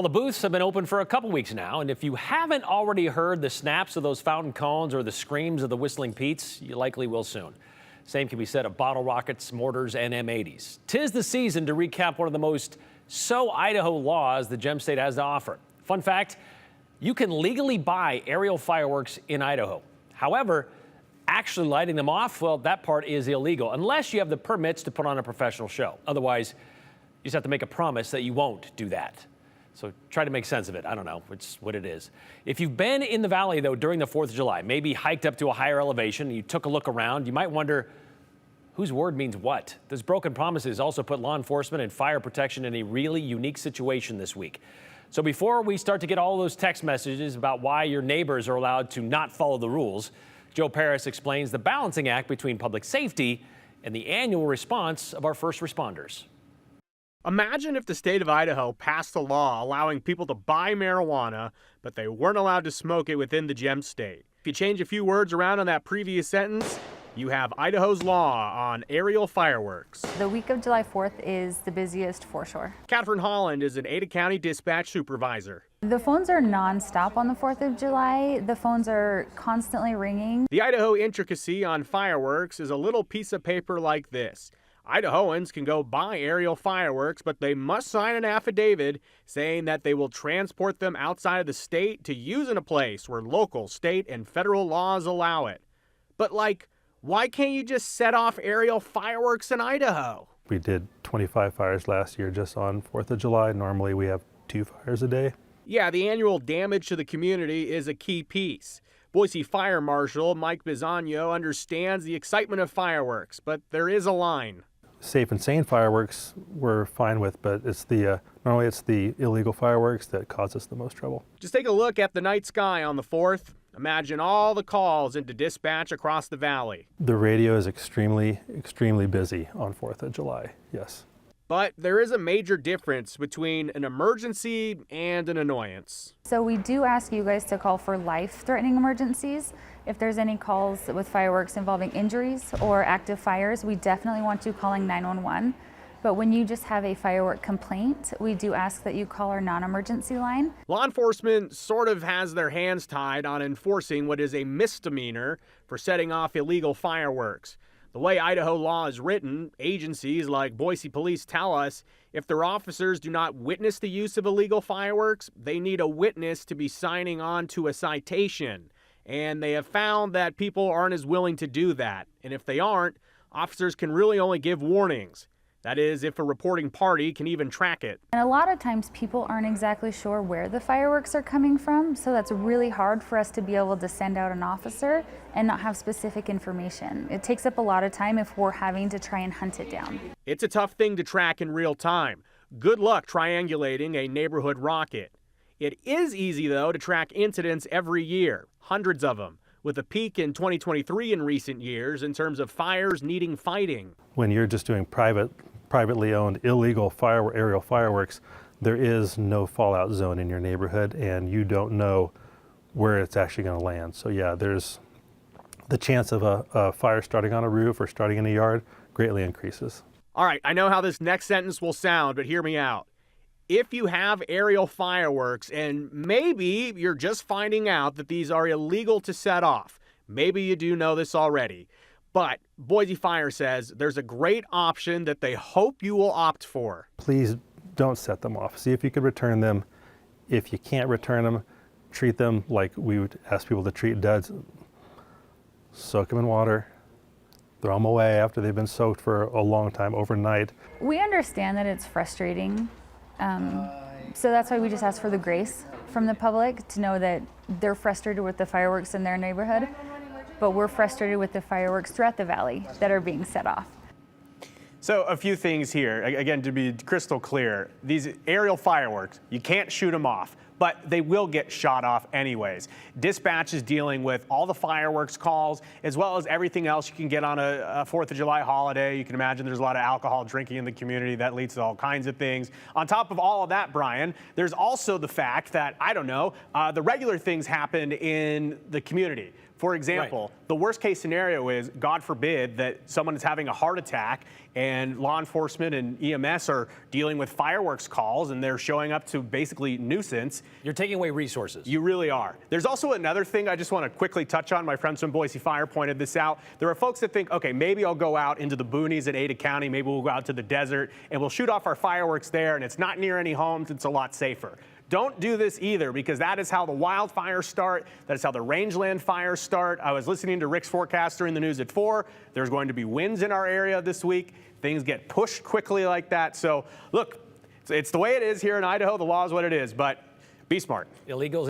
Well, the booths have been open for a couple weeks now, and if you haven't already heard the snaps of those fountain cones or the screams of the whistling Petes, you likely will soon. Same can be said of bottle rockets, mortars, and M80s. 'Tis the season to recap one of the most Idaho laws the Gem State has to offer. Fun fact, you can legally buy aerial fireworks in Idaho. However, actually lighting them off, well, that part is illegal, unless you have the permits to put on a professional show. Otherwise, you just have to make a promise that you won't do that. So try to make sense of it. I don't know. It's what it is. If you've been in the valley, though, during the 4th of July, maybe hiked up to a higher elevation, and you took a look around, you might wonder whose word means what. Those broken promises also put law enforcement and fire protection in a really unique situation this week. So before we start to get all those text messages about why your neighbors are allowed to not follow the rules, Joe Paris explains the balancing act between public safety and the annual response of our first responders. Imagine if the state of Idaho passed a law allowing people to buy marijuana, but they weren't allowed to smoke it within the Gem State. If you change a few words around on that previous sentence, you have Idaho's law on aerial fireworks. The week of July 4th is the busiest for sure. Catherine Holland is an Ada County dispatch supervisor. The phones are nonstop on the 4th of July. The phones are constantly ringing. The Idaho intricacy on fireworks is a little piece of paper like this. Idahoans can go buy aerial fireworks, but they must sign an affidavit saying that they will transport them outside of the state to use in a place where local, state, and federal laws allow it. But why can't you just set off aerial fireworks in Idaho? We did 25 fires last year just on 4th of July. Normally we have 2 fires a day. Yeah, the annual damage to the community is a key piece. Boise Fire Marshal Mike Bisagno understands the excitement of fireworks, but there is a line. Safe and sane fireworks we're fine with, but it's normally it's the illegal fireworks that cause us the most trouble. Just take a look at the night sky on the 4th. Imagine all the calls into dispatch across the valley. The radio is extremely busy on 4th of July, yes. But there is a major difference between an emergency and an annoyance. So we do ask you guys to call for life-threatening emergencies. If there's any calls with fireworks involving injuries or active fires, we definitely want you calling 911. But when you just have a firework complaint, we do ask that you call our non-emergency line. Law enforcement sort of has their hands tied on enforcing what is a misdemeanor for setting off illegal fireworks. The way Idaho law is written, agencies like Boise Police tell us if their officers do not witness the use of illegal fireworks, they need a witness to be signing on to a citation. And they have found that people aren't as willing to do that. And if they aren't, officers can really only give warnings. That is, if a reporting party can even track it. And a lot of times people aren't exactly sure where the fireworks are coming from, so that's really hard for us to be able to send out an officer and not have specific information. It takes up a lot of time if we're having to try and hunt it down. It's a tough thing to track in real time. Good luck triangulating a neighborhood rocket. It is easy, though, to track incidents every year, hundreds of them, with a peak in 2023 in recent years in terms of fires needing fighting. When you're just doing privately owned illegal aerial fireworks, there is no fallout zone in your neighborhood and you don't know where it's actually going to land. So yeah, there's the chance of a fire starting on a roof or starting in a yard greatly increases. All right, I know how this next sentence will sound, but hear me out. If you have aerial fireworks and maybe you're just finding out that these are illegal to set off, maybe you do know this already, but Boise Fire says there's a great option that they hope you will opt for. Please don't set them off. See if you could return them. If you can't return them, treat them like we would ask people to treat duds. Soak them in water, throw them away after they've been soaked for a long time overnight. We understand that it's frustrating. So that's why we just ask for the grace from the public to know that they're frustrated with the fireworks in their neighborhood, but we're frustrated with the fireworks throughout the valley that are being set off. So a few things here. Again, to be crystal clear, these aerial fireworks, you can't shoot them off. but they will get shot off anyways. Dispatch is dealing with all the fireworks calls as well as everything else you can get on a 4th of July holiday. You can imagine there's a lot of alcohol drinking in the community that leads to all kinds of things. On top of all of that, Brian, there's also the fact that, I don't know, the regular things happen in the community. For example, the worst case scenario is, God forbid, that someone is having a heart attack and law enforcement and EMS are dealing with fireworks calls and they're showing up to basically nuisance. You're taking away resources. You really are. There's also another thing I just want to quickly touch on. My friends from Boise Fire pointed this out. There are folks that think, okay, maybe I'll go out into the boonies in Ada County, maybe we'll go out to the desert and we'll shoot off our fireworks there and it's not near any homes, it's a lot safer. Don't do this either, because that is how the wildfires start. That is how the rangeland fires start. I was listening to Rick's forecaster in the news at 4. There's going to be winds in our area this week. Things get pushed quickly like that. So look, it's the way it is here in Idaho. The law is what it is, but be smart. Illegals